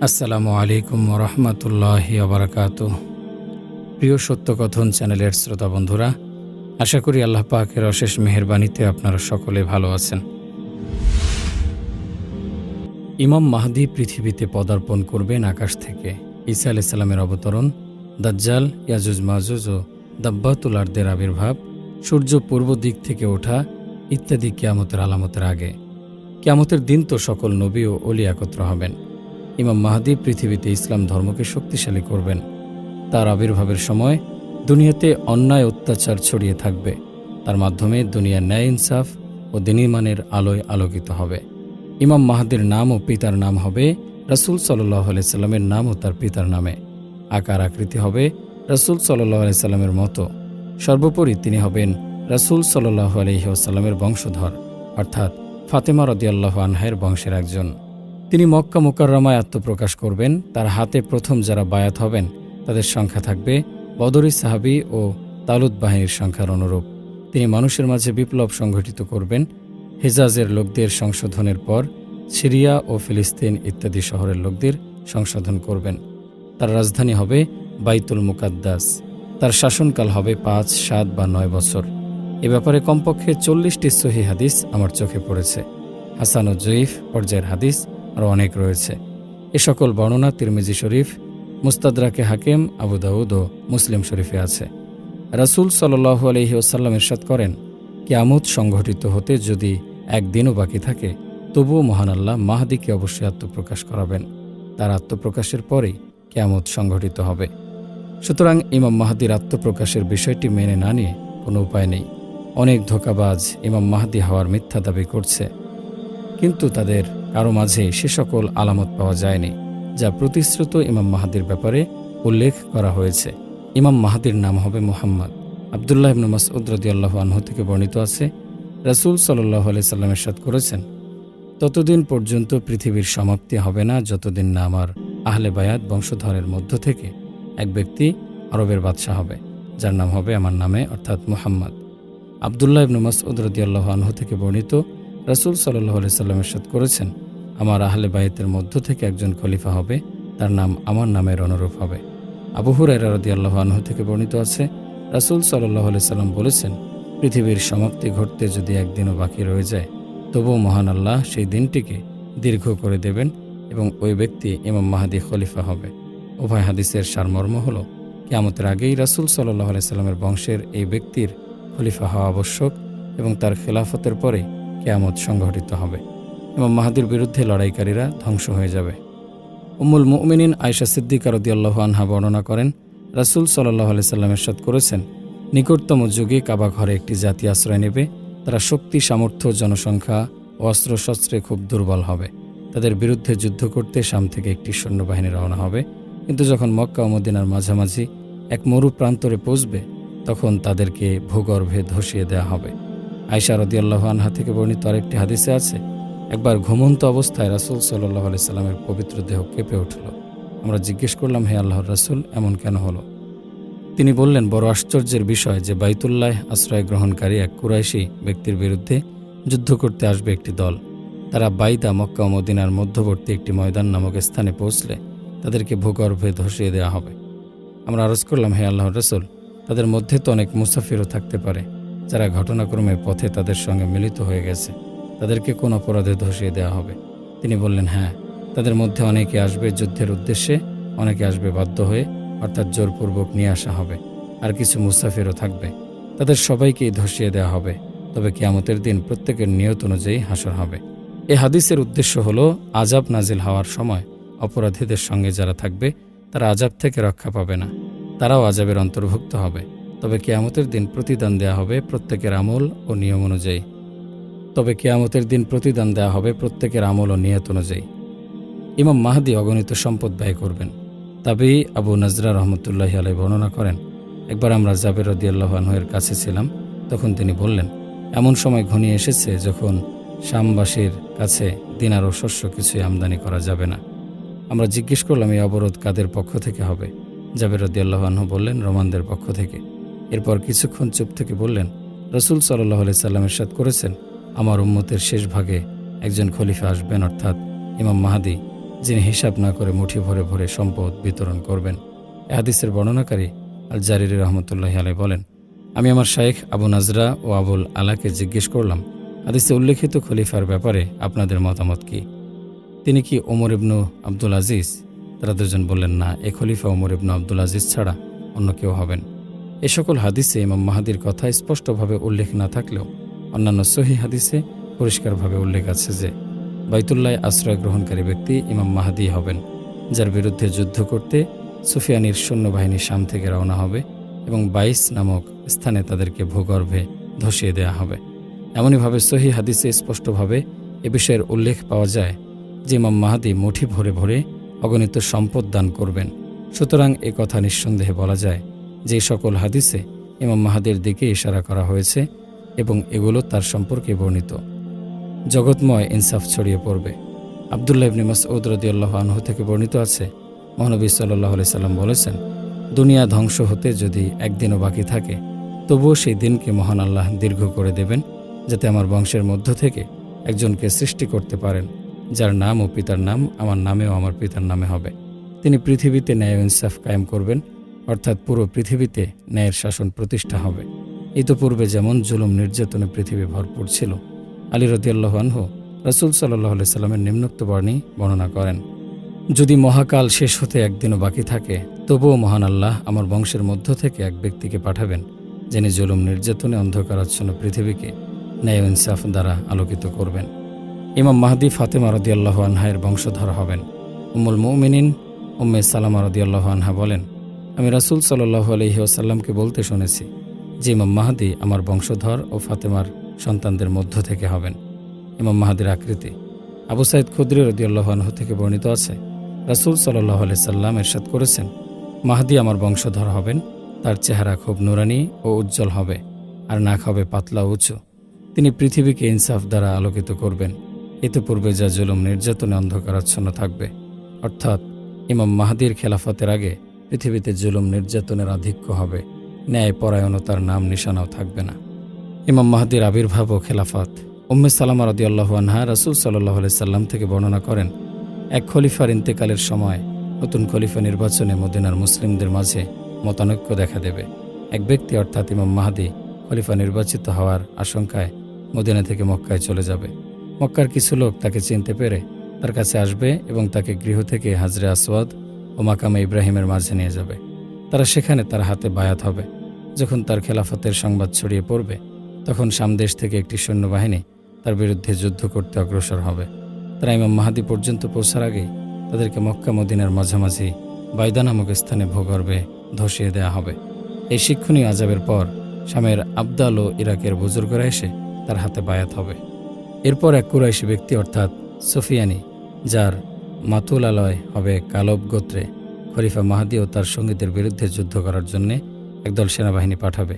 আসসালামু আলাইকুম রহমতুল্লাহি ওবারাকাতুহ। প্রিয় সত্যকথন চ্যানেলের শ্রোতা বন্ধুরা, আশা করি আল্লাহ পাকের অশেষ মেহেরবানিতে আপনারা সকলে ভালো আছেন। ইমাম মাহদী পৃথিবীতে পদার্পণ করবেন আকাশ থেকে। ঈসা আলাইহিস সালামের অবতরণ, দাজ্জাল, ইয়াজুজ মাজুজ ও দাব্বাতুল আরদের আবির্ভাব, সূর্য পূর্ব দিক থেকে ওঠা ইত্যাদি কিয়ামতের আলামতের আগে। কিয়ামতের দিন তো সকল নবী ও ওলি একত্র হবেন। ইমাম মাহদী পৃথিবীতে ইসলাম ধর্মকে শক্তিশালী করবেন। তার আবির্ভাবের সময় দুনিয়াতে অন্যায় অত্যাচার ছড়িয়ে থাকবে। তার মাধ্যমে দুনিয়ার ন্যায় ইনসাফ ও দ্বীনিমানের আলোয় আলোকিত হবে। ইমাম মাহদীর নাম ও পিতার নাম হবে রাসূল সাল্লাল্লাহু আলাইহি সাল্লামের নাম ও তার পিতার নামে। আকার আকৃতি হবে রাসূল সাল্লাল্লাহু আলাইহি সাল্লামের মতো। সর্বোপরি তিনি হবেন রাসূল সাল্লাল্লাহু আলাইহি ওয়াসাল্লামের বংশধর, অর্থাৎ ফাতেমা রাদিয়াল্লাহু আনহার বংশের একজন। তিনি মক্কা মুকাররমায় আত্মপ্রকাশ করবেন। তার হাতে প্রথম যারা বায়াত হবেন তাদের সংখ্যা থাকবে বদরী সাহাবী ও তালুত বাহিনীর সংখ্যার অনুরূপ। তিনি মানুষের মাঝে বিপ্লব সংঘটিত করবেন। হিজাজের লোকদের সংশোধনের পর সিরিয়া ও ফিলিস্তিন ইত্যাদি শহরের লোকদের সংশোধন করবেন। তার রাজধানী হবে বাইতুল মুকাদ্দাস। তার শাসনকাল হবে ৫, ৭ বা ৯ বছর। এ ব্যাপারে কমপক্ষে ৪০টি সহিহ হাদিস আমার চোখে পড়েছে। হাসান ও জয়ীফ পর্যায়ের হাদিস আরও অনেক রয়েছে। এ সকল বর্ণনা তিরমিজি শরীফ, মুস্তাদরাকে হাকিম, আবু দাউদ ও মুসলিম শরীফে আছে। রাসূল সাল্লাল্লাহু আলাইহি ওয়াসাল্লাম ইরশাদ করেন, কিয়ামত সংঘটিত হতে যদি একদিনও বাকি থাকে, তবুও মহান আল্লাহ মাহদীকে অবশ্যই আত্মপ্রকাশ করাবেন। তার আত্মপ্রকাশের পরেই কিয়ামত সংঘটিত হবে। সুতরাং ইমাম মাহদীর আত্মপ্রকাশের বিষয়টি মেনে না নিয়ে কোনো উপায় নেই। অনেক ধোঁকাবাজ ইমাম মাহদী হওয়ার মিথ্যা দাবি করছে, কিন্তু তাদের কারো মাঝে সে সকল আলামত পাওয়া যায়নি যা প্রতিশ্রুত ইমাম মাহদীর ব্যাপারে উল্লেখ করা হয়েছে। ইমাম মাহদীর নাম হবে মুহাম্মদ। আব্দুল্লাহ ইবনে মাসউদ রাদিয়াল্লাহু আনহু থেকে বর্ণিত আছে, রাসূল সাল্লাল্লাহু আলাইহি সাল্লাম ইরশাদ করেছেন, ততদিন পর্যন্ত পৃথিবীর সমাপ্তি হবে না যতদিন না আমার আহলে বায়াত বংশধরের মধ্য থেকে এক ব্যক্তি আরবের বাদশাহ হবে, যার নাম হবে আমার নামে, অর্থাৎ মুহাম্মদ। আব্দুল্লাহ ইবনে মাসউদ রাদিয়াল্লাহু আনহু থেকে বর্ণিত, রাসূল সাল্লাল্লাহু আলাইহি সাল্লাম ইরশাদ করেছেন, আমার আহলে বায়াতের মধ্য থেকে একজন খলিফা হবে, তার নাম আমার নামের অনুরূপ হবে। আবু হুরায়রা রাদিয়াল্লাহু আনহু থেকে বর্ণিত আছে, রাসূল সাল্লাল্লাহু আলাইহি সাল্লাম বলেছেন, পৃথিবীর সমাপ্তি ঘটতে যদি একদিনও বাকি রয়ে যায়, তবুও মহান আল্লাহ সেই দিনটিকে দীর্ঘ করে দেবেন এবং ওই ব্যক্তি ইমাম মাহদী খলিফা হবে। উভয় হাদিসের সারমর্ম হল, কিয়ামতের আগেই রাসূল সাল্লাল্লাহু আলাইহি সাল্লামের বংশের এই ব্যক্তির খলিফা হওয়া আবশ্যক এবং তার খেলাফতের পরে কিয়ামত সংঘটিত হবে। ইমাম মাহদীর বিরুদ্ধে লড়াইকারীরা ধ্বংস হয়ে যাবে। উম্মুল মুমিনিন আয়েশা সিদ্দিকা রাদিয়াল্লাহু আনহা বর্ণনা করেন, রাসূল সাল্লাল্লাহু আলাইহি সাল্লাম ইরশাদ করেছেন, নিকটতম যুগে কাবা ঘরে একটি জাতি আশ্রয় নেবে। তারা শক্তি, সামর্থ্য, জনসংখ্যা ও অস্ত্রশস্ত্রে খুব দুর্বল হবে। তাদের বিরুদ্ধে যুদ্ধ করতে শাম থেকে একটি সৈন্যবাহিনী রওনা হবে, কিন্তু যখন মক্কা ও মদিনার মাঝামাঝি এক মরু প্রান্তরে পৌঁছবে, তখন তাদেরকে ভূগর্ভে ধসিয়ে দেওয়া হবে। আয়েশা রাদিয়াল্লাহু আনহা থেকে বর্ণিত আরেকটি হাদিসে আছে, একবার ঘুমন্ত অবস্থায় রাসূল সাল্লাল্লাহু আলাইহি সাল্লামের পবিত্র দেহ কেঁপে উঠল। আমরা জিজ্ঞেস করলাম, হে আল্লাহর রাসূল, এমন কেন হলো? তিনি বললেন, বড় আশ্চর্যের বিষয় যে বাইতুল্লাহ আশ্রয় গ্রহণকারী এক কুরাইশি ব্যক্তির বিরুদ্ধে যুদ্ধ করতে আসবে একটি দল। তারা বাইদা, মক্কা ও মদিনার মধ্যবর্তী একটি ময়দান নামক স্থানে পৌঁছলে তাদেরকে ভূগর্ভে ধসিয়ে দেওয়া হবে। আমরা আরজ করলাম, হে আল্লাহর রাসূল, তাদের মধ্যে তো অনেক মুসাফিরও থাকতে পারে, যারা ঘটনাক্রমে পথে তাদের সঙ্গে মিলিত হয়ে গেছে। তাদেরকে কোন অপরাধে ধসিয়ে দেওয়া হবে? তিনি বললেন, হ্যাঁ, তাদের মধ্যে অনেকে আসবে যুদ্ধের উদ্দেশ্যে, অনেকে আসবে বাধ্য হয়ে, অর্থাৎ জোরপূর্বক নিয়ে আসা হবে, আর কিছু মুসাফিরও থাকবে। তাদের সবাইকেই ধসিয়ে দেওয়া হবে, তবে কিয়ামতের দিন প্রত্যেকের নিয়ত অনুযায়ী হাসর হবে। এ হাদিসের উদ্দেশ্য হল, আযাব নাজিল হওয়ার সময় অপরাধীদের সঙ্গে যারা থাকবে তারা আযাব থেকে রক্ষা পাবে না, তারাও আযাবের অন্তর্ভুক্ত হবে। তবে কিয়ামতের দিন প্রতিদান দেওয়া হবে প্রত্যেকের আমল ও নিয়ম অনুযায়ী। ইমাম মাহদী অগণিত সম্পদ ব্যয় করবেন। তাবেঈ আবু নাজরা রহমতুল্লাহি আলাইহি বর্ণনা করেন, একবার আমরা জাবের রাদিয়াল্লাহু আনহু-এর কাছে ছিলাম, তখন তিনি বললেন, এমন সময় ঘনিয়ে এসেছে যখন শামবাসীর কাছে দিনার ও শস্য কিছুই আমদানি করা যাবে না। আমরা জিজ্ঞেস করলাম, এই অবরোধ কাদের পক্ষ থেকে হবে? জাবের রাদিয়াল্লাহু আনহু বললেন, রোমানদের পক্ষ থেকে। এরপর কিছুক্ষণ চুপ থেকে বললেন, রাসূল সাল্লাল্লাহু আলাইহি সাল্লাম ইরশাদ করেছেন, আমার উম্মতের শেষ ভাগে একজন খলিফা আসবেন, অর্থাৎ ইমাম মাহদী। যিনি হিসাব না করে মুঠি ভরে ভরে সম্পদ বিতরণ করবেন। এ হাদিসের বর্ণনাকারী আল জারিরি রহমতুল্লাহি আলাইহি বলেন, আমি আমার শাইখ আবু নাজরা ও আবুল আলাকে জিজ্ঞেস করলাম, হাদিসে উল্লেখিত খলিফার ব্যাপারে আপনাদের মতামত কি? তিনি কি ওমর ইবনু আব্দুল আজিজ? তারা দুজন বললেন, না, এ খলিফা ওমর ইবনু আব্দুল আজিজ ছাড়া অন্য কেউ হবেন। এ সকল হাদিসে ইমাম মাহাদির কথা স্পষ্টভাবে উল্লেখ না থাকলেও অন্যান্য সহিহ হাদিসে পরিষ্কারভাবে উল্লেখ আছে যে বাইতুল্লাহ আশ্রয় গ্রহণকারী ব্যক্তি ইমাম মাহাদি হবেন, যার বিরুদ্ধে যুদ্ধ করতে সুফিয়ানির সৈন্যবাহিনী শাম থেকে রওনা হবে এবং 22 নামক স্থানে তাদেরকে ভূগর্ভে ধসিয়ে দেয়া হবে। এমনইভাবে সহিহ হাদিসে স্পষ্টভাবে এ বিষয়ের উল্লেখ পাওয়া যায় যে ইমাম মাহাদি মুঠি ভরে ভরে অগণিত সম্পদ দান করবেন। সুতরাং এ কথা নিঃসন্দেহে বলা যায় যে সকল হাদিসে ইমাম মাহাদির দিকে ইশারা করা হয়েছে এবং এগুলো তার সম্পর্কে বর্ণিত। জগৎময় ইনসাফ ছড়িয়ে পড়বে। আব্দুল্লাহ ইবনে মাসউদ রাদিয়াল্লাহু আনহু থেকে বর্ণিত আছে, মহানবী সাল্লাল্লাহু আলাইহি সাল্লাম বলেছেন, দুনিয়া ধ্বংস হতে যদি একদিনও বাকি থাকে, তবুও সেই দিনকে মহান আল্লাহ দীর্ঘ করে দেবেন, যাতে আমার বংশের মধ্য থেকে একজনকে সৃষ্টি করতে পারেন, যার নাম ও পিতার নাম আমার নামে ও আমার পিতার নামে হবে। তিনি পৃথিবীতে ন্যায় ও ইনসাফ কায়েম করবেন, অর্থাৎ পুরো পৃথিবীতে ন্যায়ের শাসন প্রতিষ্ঠা হবে। ইতপূর্বে যেমন জুলুম নির্যাতনে পৃথিবী ভরপুর ছিল, আলী রাদিয়াল্লাহু আনহু রাসূল সাল্লাল্লাহু আলাইহি সাল্লামের নিম্নোক্ত বাণী বর্ণনা করেন, যদি মহাকাল শেষ হতে একদিনও বাকি থাকে, তবুও মহান আল্লাহ আমার বংশের মধ্য থেকে এক ব্যক্তিকে পাঠাবেন, যিনি জুলুম নির্যাতনে অন্ধকারাচ্ছন্ন পৃথিবীকে ন্যায় ও ইনসাফ দ্বারা আলোকিত করবেন। ইমাম মাহদি ফাতেমা রাদিয়াল্লাহু আনহার বংশধর হবেন। উম্মুল মুমিনিন উম্মে সালামা রাদিয়াল্লাহু আনহা বলেন, আমি রাসূল সাল্লাল্লাহু আলাইহি ওয়াসাল্লামকে বলতে শুনেছি যে ইমাম মাহদি আমার বংশধর ও ফাতেমার সন্তানদের মধ্য থেকে হবেন। ইমাম মাহদির আকৃতি। আবু সাঈদ খুদরি রাদিয়াল্লাহু আনহু থেকে বর্ণিত আছে, রাসূল সাল্লাল্লাহু আলাইহি সাল্লাম ইরশাদ করেছেন, মাহদি আমার বংশধর হবেন, তার চেহারা খুব নুরানি ও উজ্জ্বল হবে, আর নাক হবে পাতলা উঁচু। তিনি পৃথিবীকে ইনসাফ দ্বারা আলোকিত করবেন। ইতিপূর্বে যা জুলুম নির্যাতনে অন্ধকারাচ্ছন্ন থাকবে, অর্থাৎ ইমাম মাহদির খেলাফতের আগে পৃথিবীতে জুলুম নির্যাতনের আধিক্য হবে, ন্যায় পরায়ণতার নাম নিশানাও থাকবে না। ইমাম মাহদির আবির্ভাব ও খেলাফত। উম্মে সালামা রাদিয়াল্লাহু আনহা রাসূল সাল্লাল্লাহু আলাইহি সাল্লাম থেকে বর্ণনা করেন, এক খলিফার ইন্তেকালের সময় নতুন খলিফা নির্বাচনে মদিনার মুসলিমদের মাঝে মতানৈক্য দেখা দেবে। এক ব্যক্তি অর্থাৎ ইমাম মাহদি খলিফা নির্বাচিত হওয়ার আশঙ্কায় মদিনা থেকে মক্কায় চলে যাবে। মক্কার কিছু লোক তাকে চিনতে পেরে তার কাছে আসবে এবং তাকে গৃহ থেকে হাজরে আসওয়াদ ও মাকামে ইব্রাহিমের মাঝে নিয়ে যাবে। তারা সেখানে তার হাতে বায়াত হবে। যখন তার খেলাফতের সংবাদ ছড়িয়ে পড়বে, তখন সামদেশ থেকে একটি সৈন্যবাহিনী তার বিরুদ্ধে যুদ্ধ করতে অগ্রসর হবে। তারা ইমাম মাহদি পর্যন্ত পৌঁছার আগেই তাদেরকে মক্কা মদিনার মাঝামাঝি বাইদা নামক স্থানে ভূগর্ভে ধসিয়ে দেয়া হবে। এই শিক্ষণীয় আযাবের পর শামের আবদাল ও ইরাকের বুজুর্গরা এসে তার হাতে বায়াত হবে। এরপর এক কুরাইশি ব্যক্তি অর্থাৎ সুফিয়ানি, যার মাতুলালয় হবে কালব গোত্রে, খলিফা মাহদি ও তার সঙ্গীদের বিরুদ্ধে যুদ্ধ করার জন্য একদল সেনাবাহিনী পাঠাবে।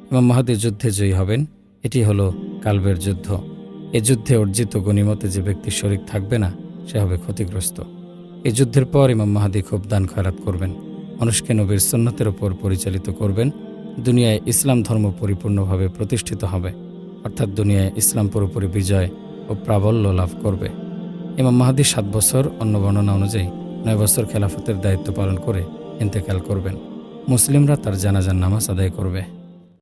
ইমাম মাহদি যুদ্ধে জয়ী হবেন। এটি হলো কালবের যুদ্ধ। এ যুদ্ধে অর্জিত গনিমতে যে ব্যক্তি শরিক থাকবে না, সে হবে ক্ষতিগ্রস্ত। এই যুদ্ধের পর ইমাম মাহদি খুব দান খয়রাত করবেন, মানুষকে নবীর সুন্নতের ওপর পরিচালিত করবেন। দুনিয়ায় ইসলাম ধর্ম পরিপূর্ণভাবে প্রতিষ্ঠিত হবে, অর্থাৎ দুনিয়ায় ইসলাম পুরোপুরি বিজয় ও প্রাবল্য লাভ করবে। ইমাম মাহদি 7 বছর, অন্য বর্ণনা অনুযায়ী 9 বছর খেলাফতের দায়িত্ব পালন করে ইন্তেকাল করবেন। মুসলিমরা তার জানাজার নামাজ আদায় করবে।